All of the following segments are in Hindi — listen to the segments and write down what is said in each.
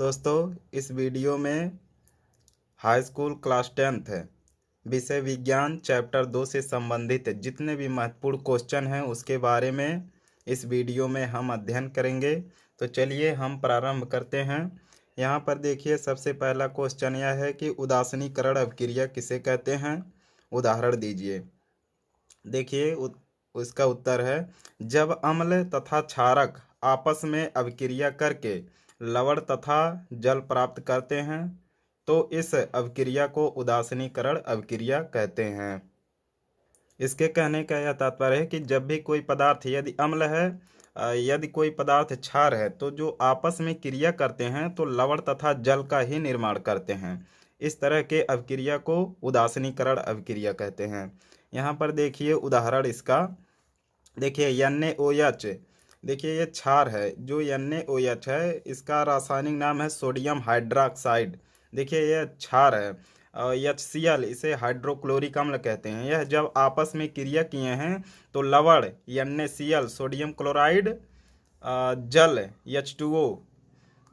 दोस्तों, इस वीडियो में हाई स्कूल क्लास 10th है विषय विज्ञान चैप्टर 2 से संबंधित जितने भी महत्वपूर्ण क्वेश्चन हैं उसके बारे में इस वीडियो में हम अध्ययन करेंगे। तो चलिए हम प्रारंभ करते हैं। यहाँ पर देखिए, सबसे पहला क्वेश्चन यह है कि उदासीनीकरण अभिक्रिया किसे कहते हैं। उदाहरण दीजिए। देखिए उसका उत्तर है, जब अम्ल तथा क्षारक आपस में अभिक्रिया करके लवण तथा जल प्राप्त करते हैं तो इस अभिक्रिया को उदासीनीकरण अभिक्रिया कहते हैं। इसके कहने का यह तात्पर्य है कि जब भी कोई पदार्थ यदि अम्ल है, यदि कोई पदार्थ क्षार है, तो जो आपस में क्रिया करते हैं तो लवण तथा जल का ही निर्माण करते हैं। इस तरह के अभिक्रिया को उदासीनीकरण अभिक्रिया कहते हैं। यहाँ पर देखिए उदाहरण इसका। देखिए NaOH, देखिए ये क्षार है। जो NaOH है इसका रासायनिक नाम है सोडियम हाइड्रोक्साइड। देखिए यह क्षार है। HCl इसे हाइड्रोक्लोरिक अम्ल कहते हैं। यह जब आपस में क्रिया किए हैं तो लवण NaCl सोडियम क्लोराइड जल H2O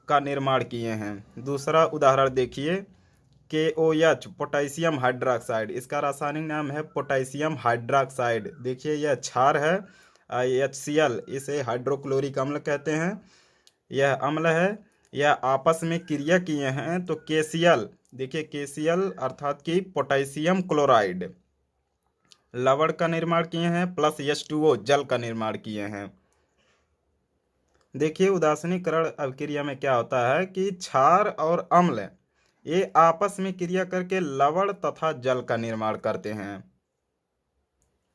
का निर्माण किए हैं। दूसरा उदाहरण देखिए, KOH पोटेशियम हाइड्रोक्साइड, इसका रासायनिक नाम है पोटेशियम हाइड्रोक्साइड। देखिए यह क्षार है। HCl इसे हाइड्रोक्लोरिक अम्ल कहते हैं। यह अम्ल है। यह आपस में क्रिया किए हैं तो KCl, देखिए KCl अर्थात कि पोटेशियम क्लोराइड लवण का निर्माण किए हैं प्लस H2O जल का निर्माण किए हैं। देखिए उदासीनीकरण अभिक्रिया में क्या होता है कि क्षार और अम्ल ये आपस में क्रिया करके लवण तथा जल का निर्माण करते हैं।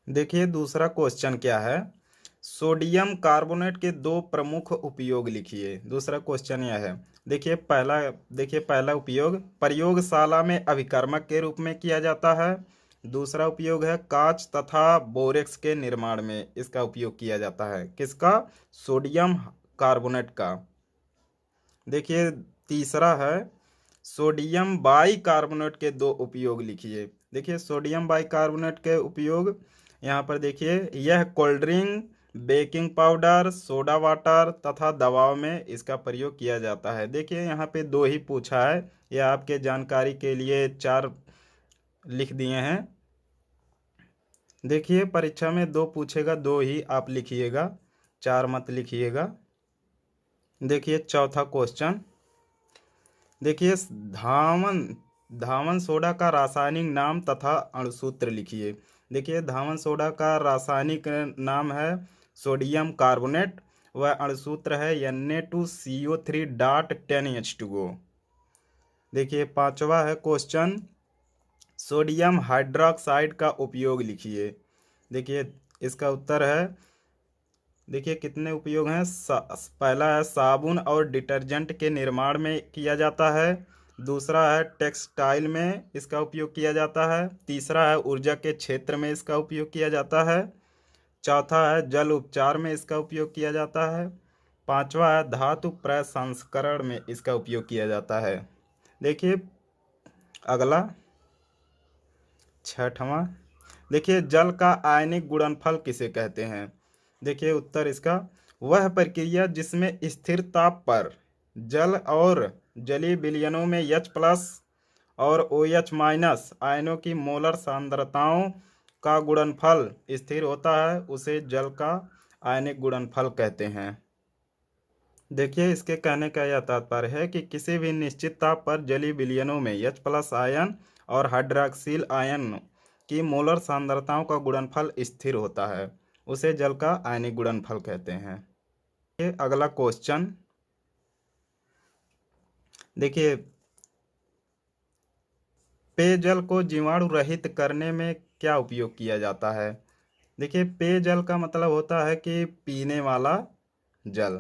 देखिए दूसरा क्वेश्चन क्या है, सोडियम कार्बोनेट के दो प्रमुख उपयोग लिखिए। दूसरा क्वेश्चन यह है। देखिए पहला उपयोग प्रयोगशाला में अभिकर्मक के रूप में किया जाता है। दूसरा उपयोग है कांच तथा बोरेक्स के निर्माण में इसका उपयोग किया जाता है। किसका? सोडियम कार्बोनेट का। देखिए तीसरा है सोडियम बाइकार्बोनेट के दो उपयोग लिखिए। देखिए सोडियम बाइकार्बोनेट के उपयोग यहाँ पर देखिए, यह cold drink, baking powder, soda water तथा दवाओं में इसका प्रयोग किया जाता है। देखिए यहाँ पे दो ही पूछा है, यह आपके जानकारी के लिए 4 लिख दिए हैं। देखिए परीक्षा में 2 पूछेगा, 2 ही आप लिखिएगा, 4 मत लिखिएगा। देखिए चौथा क्वेश्चन। देखिए धावन सोडा का रासायनिक नाम तथा अणुसूत्र लिखिए। देखिए धावन सोडा का रासायनिक नाम है सोडियम कार्बोनेट व अणुसूत्र है Na2CO3.10H2O। देखिए पांचवा है क्वेश्चन, सोडियम हाइड्रोक्साइड का उपयोग लिखिए। देखिए इसका उत्तर है, देखिए कितने उपयोग हैं। पहला है साबुन और डिटर्जेंट के निर्माण में किया जाता है। दूसरा है टेक्सटाइल में इसका उपयोग किया जाता है। तीसरा है ऊर्जा के क्षेत्र में इसका उपयोग किया जाता है। चौथा है जल उपचार में इसका उपयोग किया जाता है। पांचवा है धातु प्रसंस्करण में इसका उपयोग किया जाता है। देखिए अगला छठवां। देखिए जल का आयनिक गुणनफल किसे कहते हैं। देखिए उत्तर इसका, वह प्रक्रिया जिसमें स्थिर ताप पर जल और जलीय विलयनों में H+ और OH- आयनों की मोलर सांद्रताओं का गुणनफल स्थिर होता है, उसे जल का आयनिक गुणनफल कहते हैं। देखिए इसके कहने का यह तात्पर्य है कि किसी भी निश्चित ताप पर जलीय विलयनों में H+ आयन और हाइड्रॉक्सिल आयन की मोलर सांद्रताओं का गुणनफल स्थिर होता है, उसे जल का आयनिक गुणनफल कहते हैं। ये अगला क्वेश्चन। देखिए पेयजल को जीवाणु रहित करने में क्या उपयोग किया जाता है। देखिए पेयजल का मतलब होता है कि पीने वाला जल।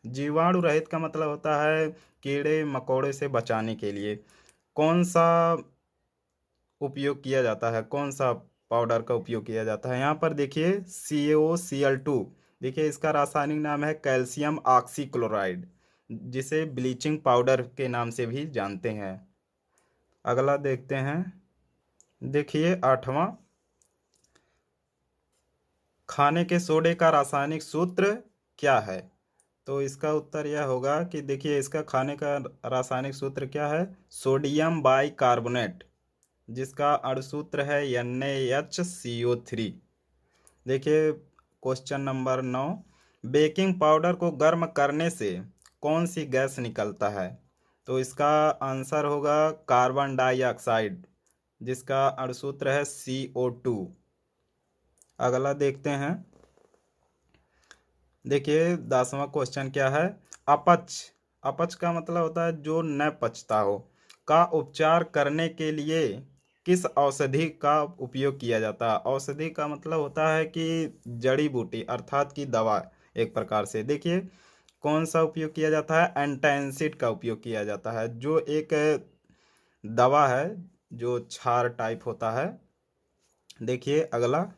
जीवाणु रहित का मतलब होता है कीड़े मकोड़े से बचाने के लिए। कौन सा उपयोग किया जाता है, कौन सा पाउडर का उपयोग किया जाता है। यहाँ पर देखिए CaOCl2, देखिए इसका रासायनिक नाम है कैल्शियम ऑक्सीक्लोराइड, जिसे ब्लीचिंग पाउडर के नाम से भी जानते हैं। अगला देखते हैं। देखिए आठवां, खाने के सोडे का रासायनिक सूत्र क्या है। तो इसका उत्तर यह होगा कि देखिए इसका खाने का रासायनिक सूत्र क्या है, सोडियम बाइकार्बोनेट, जिसका अणुसूत्र है NaHCO3। देखिए क्वेश्चन नंबर 9, बेकिंग पाउडर को गर्म करने से कौन सी गैस निकलता है? तो इसका आंसर होगा कार्बन डाइऑक्साइड, जिसका अणुसूत्र है CO2। अगला देखते हैं। देखिए 10वां क्वेश्चन क्या है, अपच, अपच का मतलब होता है जो न पचता हो, का उपचार करने के लिए किस औषधि का उपयोग किया जाता है? औषधि का मतलब होता है कि जड़ी बूटी अर्थात की दवा एक प्रकार से। देखिए कौन सा उपयोग किया जाता है, एंटासिड का उपयोग किया जाता है, जो एक दवा है जो क्षार टाइप होता है। देखिए अगला,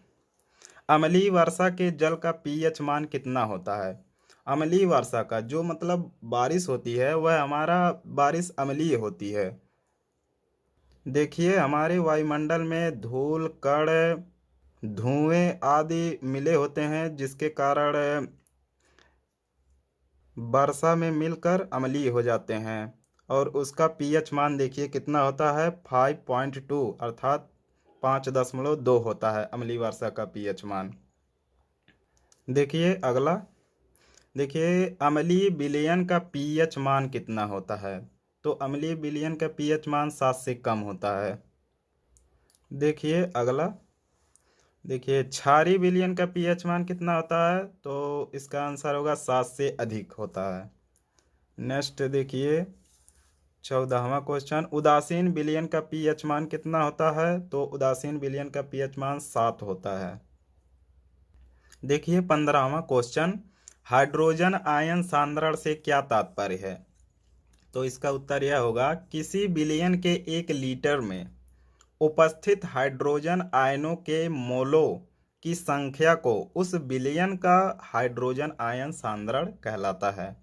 अम्लीय वर्षा के जल का पीएच मान कितना होता है? अम्लीय वर्षा का जो मतलब बारिश होती है वह हमारा बारिश अम्लीय होती है। देखिए हमारे वायुमंडल में धूल कण धुएं आदि मिले होते हैं, जिसके कारण वर्षा में मिलकर अम्लीय हो जाते हैं, और उसका पीएच मान देखिए कितना होता है, 5.2 अर्थात 5.2 होता है अम्लीय वर्षा का पीएच मान। देखिए अगला, देखिए अम्लीय विलयन का पीएच मान कितना होता है? तो अम्लीय विलयन का पीएच मान 7 से कम होता है। देखिए अगला, देखिए क्षारीय विलयन का पीएच मान कितना होता है? तो इसका आंसर होगा 7 से अधिक होता है। नेक्स्ट देखिए 14वां क्वेश्चन, उदासीन विलयन का पीएच मान कितना होता है? तो उदासीन विलयन का पीएच मान 7 होता है। देखिए 15वां क्वेश्चन, हाइड्रोजन आयन सांद्रण से क्या तात्पर्य है? तो इसका उत्तर यह होगा, किसी विलयन के 1 लीटर में उपस्थित हाइड्रोजन आयनों के मोलों की संख्या को उस विलयन का हाइड्रोजन आयन सांद्रण कहलाता है।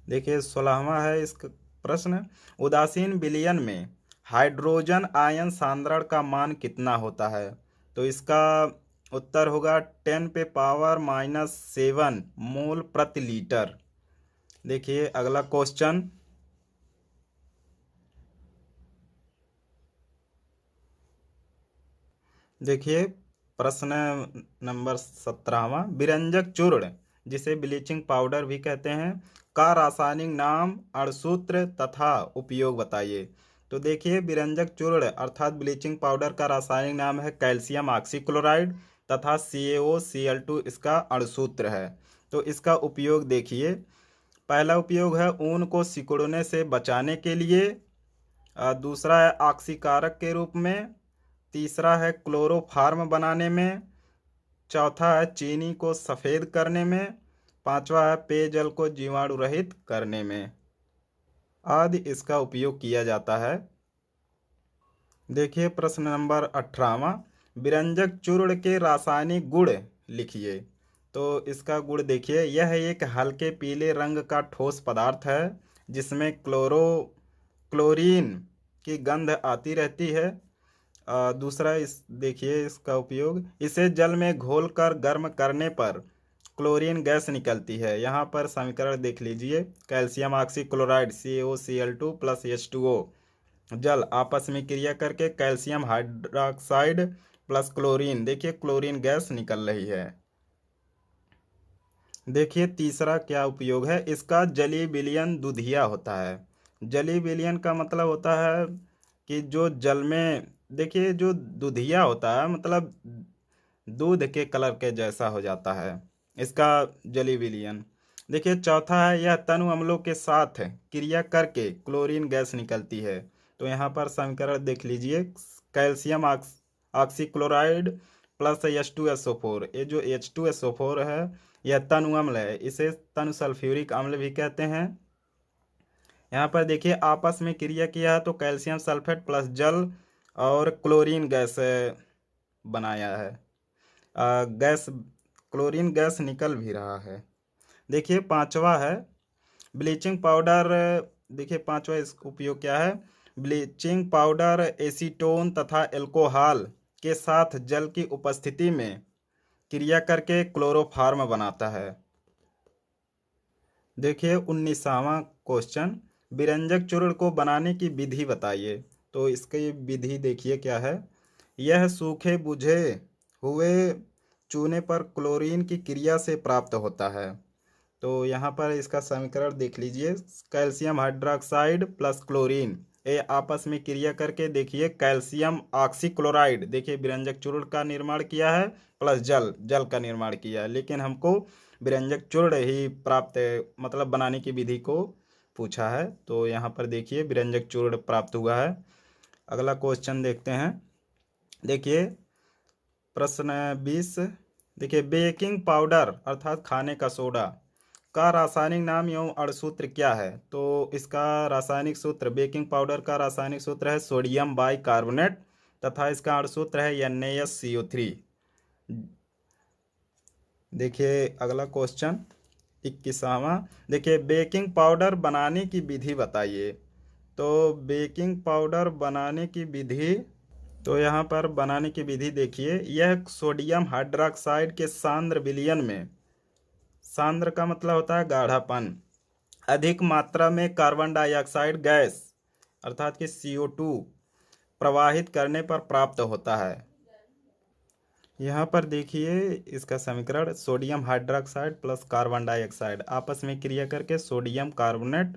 देखिए 16वां है इसका प्रश्न, उदासीन विलयन में हाइड्रोजन आयन सांद्रण का मान कितना होता है? तो इसका उत्तर होगा 10⁻⁻7 मोल प्रति लीटर। देखिए अगला क्वेश्चन, देखिए प्रश्न नंबर 17वां, विरंजक चूर्ण जिसे ब्लीचिंग पाउडर भी कहते हैं का रासायनिक नाम, अणुसूत्र तथा उपयोग बताइए। तो देखिए विरंजक चूर्ण अर्थात ब्लीचिंग पाउडर का रासायनिक नाम है कैल्शियम ऑक्सीक्लोराइड तथा CaOCl2 इसका अणुसूत्र है। तो इसका उपयोग देखिए, पहला उपयोग है ऊन को सिकुड़ने से बचाने के लिए, दूसरा है ऑक्सीकारक के रूप में, तीसरा है क्लोरोफार्म बनाने में, चौथा है चीनी को सफ़ेद करने में, पांचवा है पेयजल को जीवाणु रहित करने में आदि इसका उपयोग किया जाता है। देखिए प्रश्न नंबर 18वां, विरंजक चूर्ण के रासायनिक गुण लिखिए। तो इसका गुण देखिए, यह एक हल्के पीले रंग का ठोस पदार्थ है जिसमें क्लोरीन की गंध आती रहती है। दूसरा इस देखिए इसका उपयोग, इसे जल में घोलकर गर्म करने पर क्लोरीन गैस निकलती है। यहाँ पर समीकरण देख लीजिए, calcium oxychloride CaOCl2 plus H2O, जल आपस में क्रिया करके कैल्शियम हाइड्रोक्साइड प्लस क्लोरीन, देखिए क्लोरीन गैस निकल रही है। देखिए तीसरा क्या उपयोग है इसका, जलीय विलयन दुधिया होता है। जलीय विलयन का मतलब होता है कि जो जल में, देखिए जो दुधिया होता है मतलब दूध के कलर के जैसा हो जाता है, इसका जलीय विलयन। देखिए चौथा है, यह तनु अम्लों के साथ क्रिया करके क्लोरीन गैस निकलती है। तो यहाँ पर समीकरण देख लीजिए, कैल्शियम ऑक्सीक्लोराइड प्लस H2SO4, ये जो H2SO4 है यह तनु अम्ल है, इसे तनु सल्फ्यूरिक अम्ल भी कहते हैं। यहाँ पर देखिए आपस में क्रिया किया है तो कैल्शियम सल्फेट प्लस जल और क्लोरीन गैस बनाया है। गैस क्लोरीन गैस निकल भी रहा है। देखिए पांचवा है ब्लीचिंग पाउडर। देखिए पांचवा इसका उपयोग क्या है, ब्लीचिंग पाउडर एसीटोन तथा एल्कोहल के साथ जल की उपस्थिति में क्रिया करके क्लोरोफार्म बनाता है। देखिए 19वां क्वेश्चन, विरंजक चूर्ण को बनाने की विधि बताइए। तो इसकी विधि देखिए क्या है। यह सूखे बुझे हुए चूने पर क्लोरीन की क्रिया से प्राप्त होता है। तो यहाँ पर इसका समीकरण देख लीजिए, कैल्शियम हाइड्रोक्साइड प्लस क्लोरीन, ये आपस में क्रिया करके देखिए कैल्शियम ऑक्सीक्लोराइड, देखिए विरंजक चूर्ण का निर्माण किया है, प्लस जल जल का निर्माण किया है, लेकिन हमको विरंजक चूर्ण ही प्राप्त मतलब बनाने की विधि को पूछा है। तो यहाँ पर देखिए विरंजक चूर्ण प्राप्त हुआ है। अगला क्वेश्चन देखते हैं। देखिए प्रश्न 20, देखिए बेकिंग पाउडर अर्थात खाने का सोडा का रासायनिक नाम एवं अणुसूत्र क्या है। तो इसका रासायनिक सूत्र, बेकिंग पाउडर का रासायनिक सूत्र है सोडियम बाइकार्बोनेट तथा इसका अणुसूत्र है NaSCO3। देखिए अगला क्वेश्चन 21वां, देखिए बेकिंग पाउडर बनाने की विधि बताइए। तो बेकिंग पाउडर बनाने की विधि, तो यहाँ पर बनाने की विधि देखिए, यह सोडियम हाइड्रोक्साइड के सांद्र विलयन में, सांद्र का मतलब होता है गाढ़ापन, अधिक मात्रा में कार्बन डाइऑक्साइड गैस अर्थात कि CO2 प्रवाहित करने पर प्राप्त होता है। यहाँ पर देखिए इसका समीकरण, sodium hydroxide plus carbon dioxide आपस में क्रिया करके सोडियम कार्बोनेट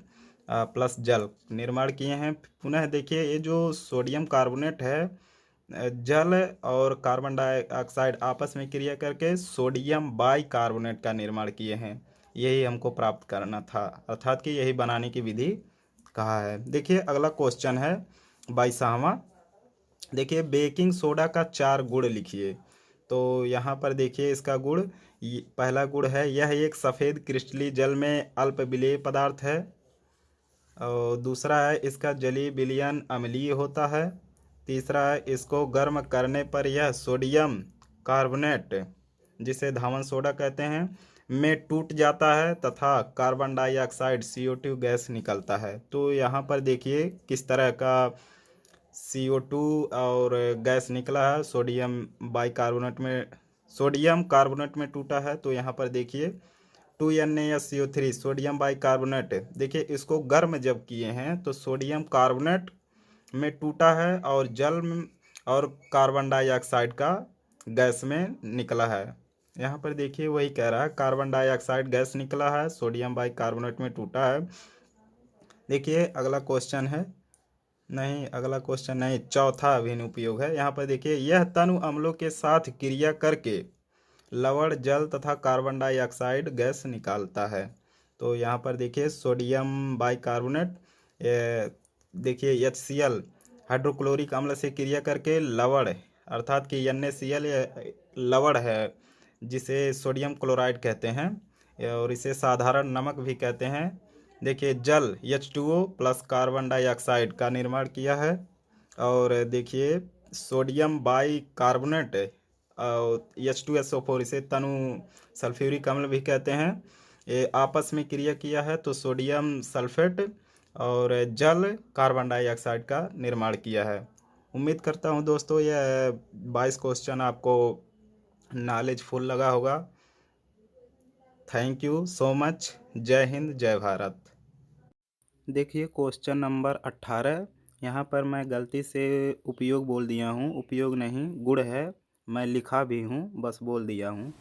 प्लस जल निर्माण किए हैं। पुनः देखिए ये जो सोडियम कार्बोनेट है, जल और कार्बन डाइऑक्साइड आपस में क्रिया करके सोडियम बाइकार्बोनेट का निर्माण किए हैं। यही हमको प्राप्त करना था, अर्थात कि यही बनाने की विधि कहा है। देखिए अगला क्वेश्चन है 22वां, देखिए बेकिंग सोडा का 4 गुण लिखिए। तो यहाँ पर देखिए इसका गुण, पहला गुण है यह एक सफ़ेद क्रिस्टली जल में अल्प विलेय पदार्थ है। और दूसरा है इसका जलीय विलयन अम्लीय होता है। तीसरा है इसको गर्म करने पर यह सोडियम कार्बोनेट, जिसे धावन सोडा कहते हैं, में टूट जाता है तथा कार्बन डाइऑक्साइड CO2 गैस निकलता है। तो यहाँ पर देखिए किस तरह का CO2 और गैस निकला है, सोडियम बाइकार्बोनेट में, सोडियम कार्बोनेट में टूटा है। तो यहाँ पर देखिए 2NaSCO3 सोडियम बाइकार्बोनेट, देखिए इसको गर्म जब किए हैं तो सोडियम कार्बोनेट में टूटा है और जल और कार्बन डाइऑक्साइड का गैस में निकला है। यहाँ पर देखिए वही कह रहा है, कार्बन डाइऑक्साइड गैस निकला है, सोडियम बाइकार्बोनेट में टूटा है। देखिए अगला क्वेश्चन है, नहीं अगला क्वेश्चन नहीं, चौथा अभिन्न उपयोग है। यहाँ पर देखिए यह तनु अम्लों के साथ क्रिया करके लवण जल तथा कार्बन डाइऑक्साइड गैस निकालता है। तो यहाँ पर देखिए सोडियम बाइकार्बोनेट, देखिए HCl हाइड्रोक्लोरिक अम्ल से क्रिया करके लवण अर्थात कि NaCl लवण है, जिसे सोडियम क्लोराइड कहते हैं और इसे साधारण नमक भी कहते हैं। देखिए जल H2O प्लस कार्बन डाइऑक्साइड का निर्माण किया है। और देखिए सोडियम बाइकार्बोनेट और H2SO4, इसे तनु सल्फ्यूरिक अम्ल भी कहते हैं, ये आपस में क्रिया किया है तो सोडियम सल्फेट और जल कार्बन डाइऑक्साइड का निर्माण किया है। उम्मीद करता हूँ दोस्तों यह 22 क्वेश्चन आपको नॉलेजफुल लगा होगा। Thank you so much. जय हिंद जय भारत। देखिए क्वेश्चन नंबर 18, यहाँ पर मैं गलती से उपयोग बोल दिया हूँ, उपयोग नहीं गुण है, मैं लिखा भी हूँ, बस बोल दिया हूँ।